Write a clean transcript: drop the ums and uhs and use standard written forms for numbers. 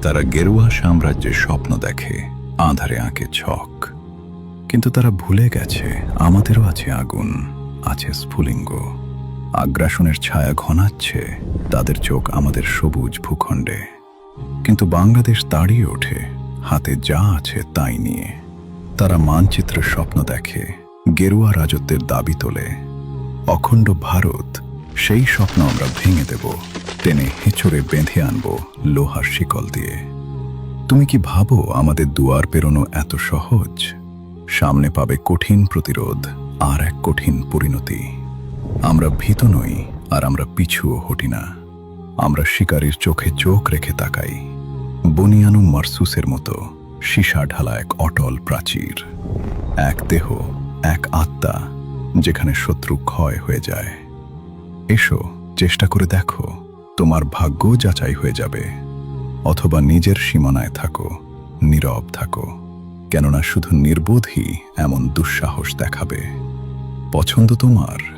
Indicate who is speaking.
Speaker 1: তারা গেরুয়া সাম্রাজ্যের স্বপ্ন দেখে, আঁধারে আঁকে ছক। কিন্তু তারা ভুলে গেছে আমাদেরও আছে আগুন, আছে স্ফুলিঙ্গ। আগ্রাসনের ছায়া ঘনাচ্ছে তাদের চোখ আমাদের সবুজ ভূখণ্ডে। কিন্তু বাংলাদেশ দাঁড়িয়ে ওঠে হাতে যা আছে তাই নিয়ে। তারা মানচিত্রের স্বপ্ন দেখে, গেরুয়া রাজত্বের দাবি তোলে। অখণ্ড ভারত, সেই স্বপ্ন আমরা ভেঙে দেব, টেনে হেঁচড়ে বেঁধে আনব লোহার শিকল দিয়ে। তুমি কি ভাবো আমাদের দুয়ার পেরোনো এত সহজ? সামনে পাবে কঠিন প্রতিরোধ, আর এক কঠিন পরিণতি। আমরা ভীত নই, আর আমরা পিছুও হটি না। আমরা শিকারীর চোখে চোখ রেখে তাকাই, বনিয়ানু মারসুসের মতো সীসা ঢালা এক অটল প্রাচীর। এক দেহ, এক আত্মা, যেখানে শত্রু ক্ষয় হয়ে যায়। এসো, চেষ্টা করে দেখো, তোমার ভাগ্য যাচাই হয়ে যাবে। অথবা নিজের সীমানায় থাকো, নীরব থাকো, কেননা শুধু নির্বোধই এমন দুঃসাহস দেখাবে। পছন্দ তোমার,